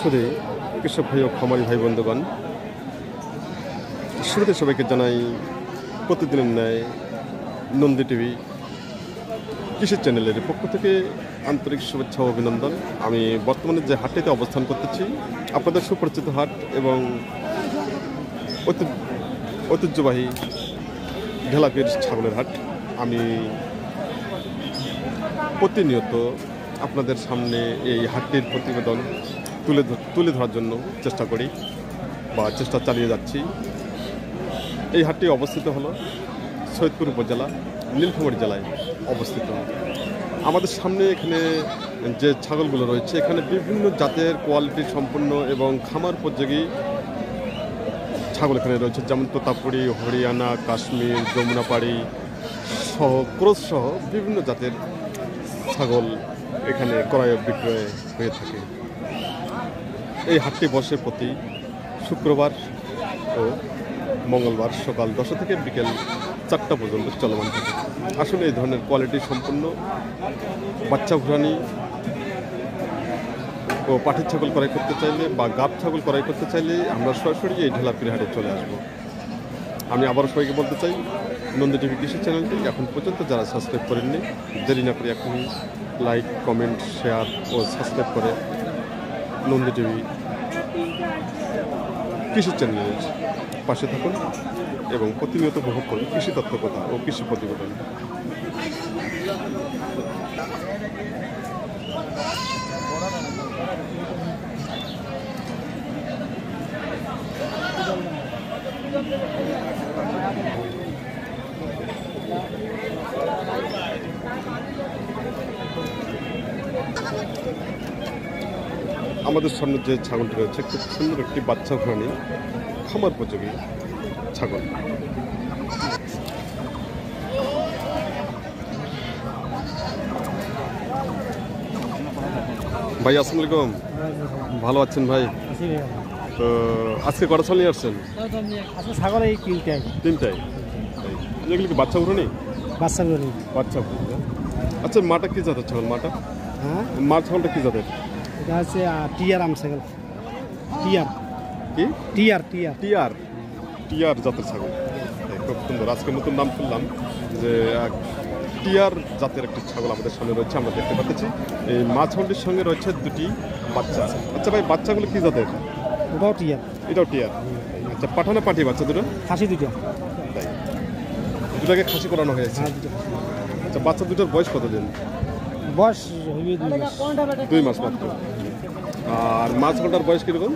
সুধী কৃষক ভাই ও খামারি ভাই বন্ধুগণ, শুরুতে সবাইকে জানাই প্রতিদিনের ন্যায় নন্দী টিভি কৃষি চ্যানেলের পক্ষ থেকে আন্তরিক শুভেচ্ছা ও অভিনন্দন। আমি বর্তমানে যে হাটটিতে অবস্থান করতেছি আপনাদের সুপরিচিত হাট এবং ঐতিহ্যবাহী ঢেলাপীর ছাগলের হাট। আমি প্রতিনিয়ত আপনাদের সামনে এই হাটটির প্রতিবেদন তুলে ধরার জন্য চেষ্টা করি বা চেষ্টা চালিয়ে যাচ্ছি। এই হাটটি অবস্থিত হলো সৈয়দপুর উপজেলা নীলফামারী জেলায় অবস্থিত। আমাদের সামনে এখানে যে ছাগলগুলো রয়েছে এখানে বিভিন্ন জাতের কোয়ালিটি সম্পন্ন এবং খামার উপযোগী ছাগল এখানে রয়েছে, যেমন তোতাপুরি, হরিয়ানা, কাশ্মীর, যমুনাপাড়ি সহ ক্রস সহ বিভিন্ন জাতের ছাগল এখানে ক্রয় বিক্রয় হয়ে থাকে। এই হাটটি বসে প্রতি শুক্রবার ও মঙ্গলবার সকাল 10টা থেকে বিকেল 4টা পর্যন্ত চলমান থাকে। আসলে এই ধরনের কোয়ালিটি সম্পন্ন বাচ্চা ঘুরানি ও পাটির ছাগল ক্রয় করতে চাইলে বা গাব ছাগল ক্রয় করতে চাইলে আমরা সরাসরি এই ঢেলাপীর হাটে চলে আসব। আমি আবারও সবাইকে বলতে চাই, নন্দী টিভি কৃষি চ্যানেলটি এখন পর্যন্ত যারা সাবস্ক্রাইব করেননি দেরি না করে এখনই লাইক, কমেন্ট, শেয়ার ও সাবস্ক্রাইব করে নন্দী টিভি কৃষি চ্যানেলের পাশে থাকুন এবং প্রতিনিয়ত উপভোগ করুন কৃষি তত্ত্বকথা ও কৃষি প্রতিবেদন। আমাদের সামনে যে ছাগলটি রয়েছে খুব সুন্দর একটি বাচ্চা ঘোরানি খামার উপযোগী ছাগল। ভাই আসসালামু আলাইকুম, ভালো আছেন ভাই? তো আজকে কটা ছাগল নিয়ে আসছেন? ছাগল এই তিনটাই। এগুলো কি বাচ্চা ঘোরানি? বাচ্চা ঘোরানি। আচ্ছা, মাটা কি জাতের ছাগল? হ্যাঁ, মার ছাগলটা কি জাতের? এটা হচ্ছে টিয়ার আমসাগল। টিয়ার কি? টিয়ার জাতের ছাগল। খুব সুন্দর। আজকে নতুন নাম শুনলাম যে টিয়ার জাতের একটি ছাগল আমাদের সামনে রয়েছে, আমরা দেখতে পাচ্ছি। এই মা ছাগলটির সঙ্গে রয়েছে দুটি বাচ্চা। আচ্ছা ভাই, বাচ্চাগুলো কি জাতের? ওটাও টিয়ার। এটাও টিয়ার। আচ্ছা, পাঠানো পাঠি বাচ্চা দুটো? খাসি দুটো। তাই, দুটাকে খাসি করানো হয়েছে। আচ্ছা, বাচ্চা দুটোর বয়স কতদিন? বয়স 2 মাস মাত্র। আর মা ছাগলটার বয়স কিরকম?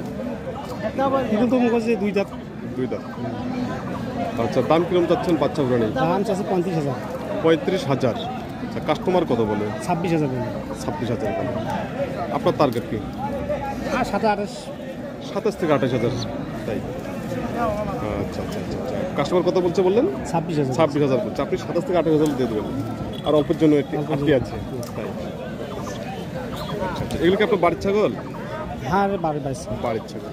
এখন তো মুখ আছে 2 দাঁত। 2 দাঁত। আচ্ছা, দাম কিরকম চাচ্ছেন বাচ্চা ঘোরানি? দাম চাচ্ছে 35,000। 35,000। আচ্ছা, কাস্টমার কত বলে? 26,000। 26,000 বলে। আপনার টার্গেট কি? 27 থেকে 28,000। তাই? আচ্ছা। কাস্টমার কত বলছে বললেন? 26,000 বলছে। আপনি 27 থেকে 28,000 দিয়ে দেবেন, আর অল্পের জন্য একটি আটকে আছে। তাই? আচ্ছা, এগুলো কি আপনার বাড়ির ছাগল? হ্যাঁ, বাড়ির ছাগল।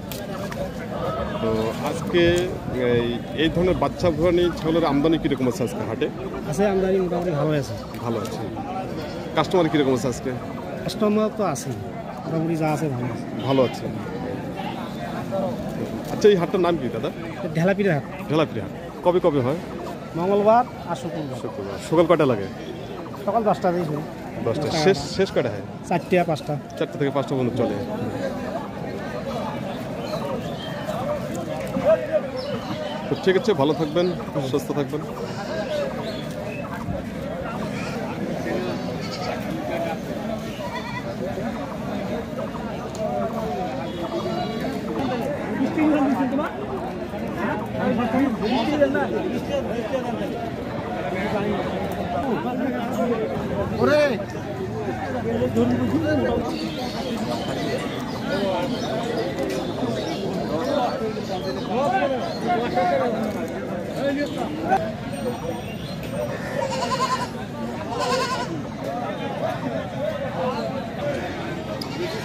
তো আজকে এই ধরনের বাচ্চা ঘোরানি ছাগলের আমদানি কীরকম আছে আজকে হাটে? আছে আমদানি মোটামুটি ভালো আছে। কাস্টমার কীরকম আছে আজকে? কাস্টমার তো আছে মোটামুটি, যা আছে ভালো আছে। আচ্ছা, এই হাটটার নাম কি দাদা? ঢেলাপীর হাট। কবে হয়? মঙ্গলবার আর শুক্রবার। সকাল কয়টা লাগে? সকাল 10টা থেকে শুরু। 10টা। শেষ কয়টা হয়? 4টা 5টা। 4টা থেকে 5টা পর্যন্ত চলে। তো ঠিক আছে, ভালো থাকবেন, সুস্থ থাকবেন।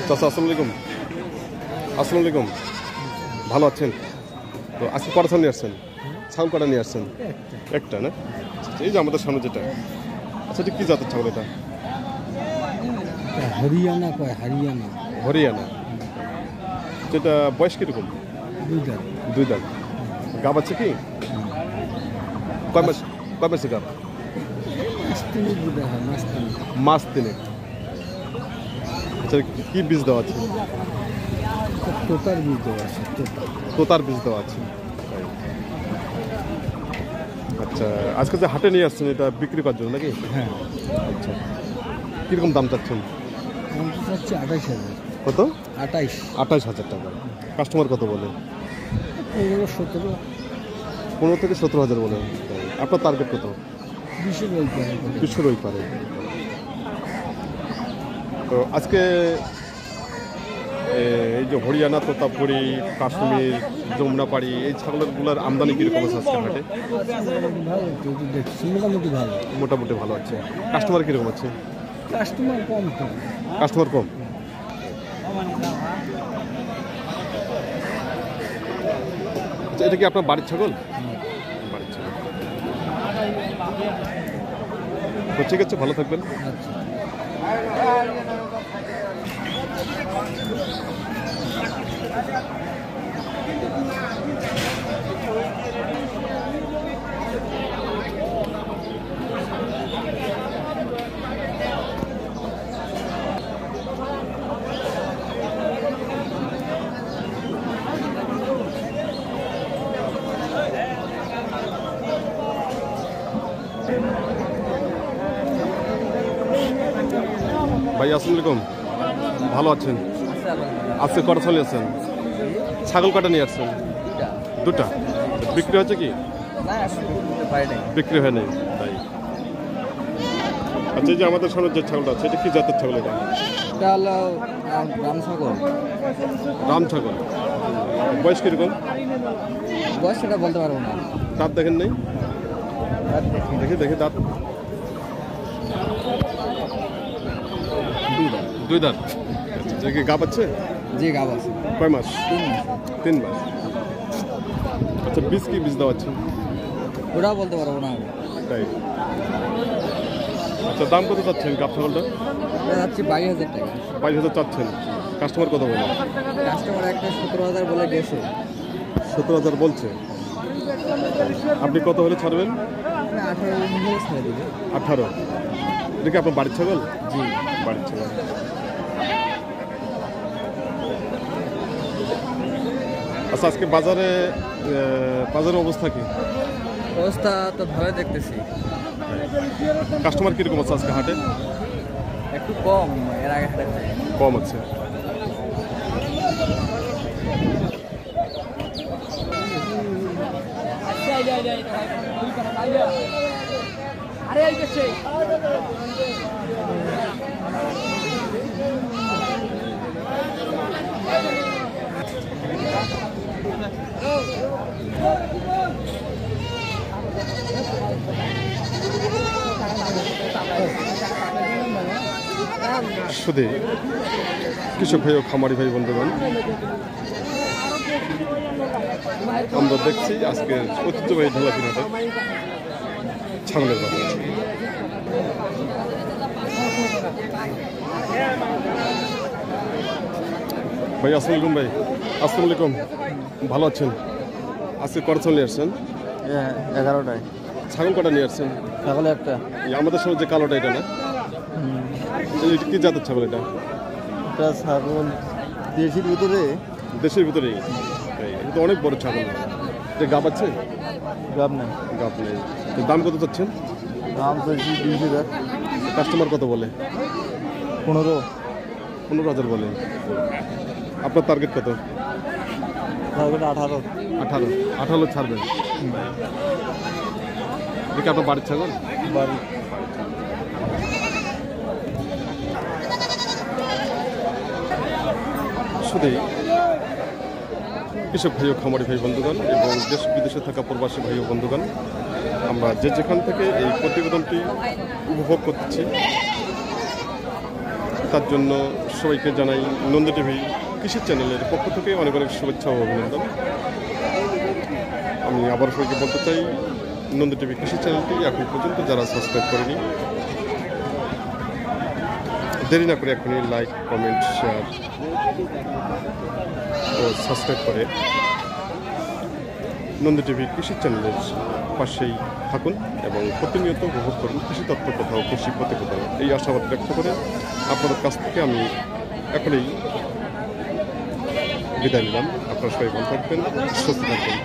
চাচা আসসালামু আলাইকুম, ভালো আছেন? তো আজকে কটা ছাগল নিয়ে আসছেন? ছাগল কটা নিয়ে আসছেন? একটা না? এই যে আমাদের সামনে যেটা, আচ্ছা এটা কি জাতের ছাগল? এটা হরিয়ানা কয়, হরিয়ানা। যেটা বয়স কীরকম? 2 দাঁত। 2 দাঁত। গাব আছে কি? কয় মাসে গাব? মাস 3। আচ্ছা, কি বীজ দেওয়া আছে? তোতার বীজ দেওয়া আছে। তোতার বীজ দেওয়া আছে। আচ্ছা, আজকে যে হাটে নিয়ে আসছেন এটা বিক্রি করার জন্য নাকি? হ্যাঁ। আচ্ছা, কীরকম দাম চাচ্ছেন? দাম তো চাচ্ছি 28,000। কত? 28,000 টাকা। কাস্টমার কত বলে? 15-17। 15 থেকে 17,000 বলে। আপনার টার্গেট কত? 20-এর ওই পারে। তো আজকে এই যে হরিয়ানা, তোতাপুরি, কাশ্মীর, যমুনাপাড়ি এই ছাগলগুলোর আমদানি কীরকম আছে আজকে হাটে? ভালো তো দেখছি, মোটামুটি ভালো। মোটামুটি ভালো আছে। কাস্টমার কীরকম আছে? কাস্টমার কম। কাস্টমার কম। আচ্ছা, এটা কি আপনার বাড়ির ছাগল? বাড়ির ছাগল। তো ঠিক আছে, ভালো থাকবেন। আচ্ছা। ভাই আসসালামু আলাইকুম, ভালো আছেন? আজকে কটা ছাগল আছেন? ছাগল কটা নিয়ে আসছেন? 2টা। বিক্রি হচ্ছে কি? বিক্রি হয় নাই, তাই। আচ্ছা, এই যে আমাদের সামনে যে ছাগলটা আছে এটা কি জাতের ছাগল? এটা রাম ছাগল। রাম ছাগল। বয়স কিরকম? বয়স সেটা বলতে পারবো না। দাঁত দেখেন নাই? দেখি দাঁত। 2 দাঁত। আচ্ছা, কি গাব আছে? জি, গাব আছে। কয় মাস? 3 মাস। আচ্ছা, বীজ কি বীজ দেওয়া আছে? ওটাও বলতে পারবো না। তাই। আচ্ছা, দাম কত চাচ্ছেন গাব ছাগলটা? যাচ্ছি 22,000 টাকা। 22,000 চাচ্ছেন। কাস্টমার কত বলে? কাস্টমার একটা 17,000 বলে গেছে। 17,000 বলছে। আপনি কত হলে ছাড়বেন? 18 ছেড়ে দিবে। 18। এটা কি আপনার বাড়ির ছাগল? জি, বাড়ির ছাগল। আচ্ছা, আজকে বাজারের অবস্থা কি? অবস্থা তো ভালো দেখতেছি। কাস্টমার কিরকম আছে আজকে হাটে? একটু কম এর আগে হাটে। কম আছে। শুধু কৃষক ভাই ও খামারি ভাই বন্ধুগণ, আমরা দেখছি আজকে ঐতিহ্যবাহী ঢালাপির হাটে ছাগলের বাজার। ভাই আসসালামু আলাইকুম। ভাই আসসালামু আলাইকুম, ভালো আছেন? আজকে কটা ছাগল নিয়ে আসছেন? 11টায়। ছাগল কটা নিয়ে আসছেন? ছাগল একটা। আমাদের সঙ্গে যে কালোটা এটা না? এটা কি জাতের ছাগল? এটা ছাগল দেশির ভিতরে। দেশের ভিতরেই? এটা তো অনেক বড় ছাগল। এটা গাব আছে? গাব নেই। গাব নেই। দাম কত চাচ্ছেন? দাম চাইছি 20,000। কাস্টমার কত বলে? 15,000 বলে। আপনার টার্গেট কত? টার্গেট 18। 18 ছাড়বেন। দেখি আপনার বাড়ির ছাগল? বাড়ি। শুধু কৃষক ভাই ও খামারি ভাই বন্ধুগণ এবং দেশ বিদেশে থাকা প্রবাসী ভাই ও বন্ধুগণ, আমরা যে যেখান থেকে এই প্রতিবেদনটি উপভোগ করতেছি তার জন্য সবাইকে জানাই নন্দী টিভি কৃষি চ্যানেলের পক্ষ থেকে অনেক অনেক শুভেচ্ছা ও অভিনন্দন। আমি আবার সবাইকে বলতে চাই, নন্দী টিভি কৃষি চ্যানেলটি এখন পর্যন্ত যারা সাবস্ক্রাইব করেনি, দেরি না করে এখনই লাইক, কমেন্ট, শেয়ার ও সাবস্ক্রাইব করে নন্দী টিভি কৃষি চ্যানেলের পাশেই থাকুন এবং প্রতিনিয়ত উপভোগ করুন কৃষি তত্ত্ব কোথাও কৃষি প্রতিবেদন। এই আশাবাদ ব্যক্ত করে আপনাদের কাছ থেকে আমি এখনই বিদায় নিলাম। আপনারা সবাই ভালো থাকবেন, সুস্থ থাকবেন।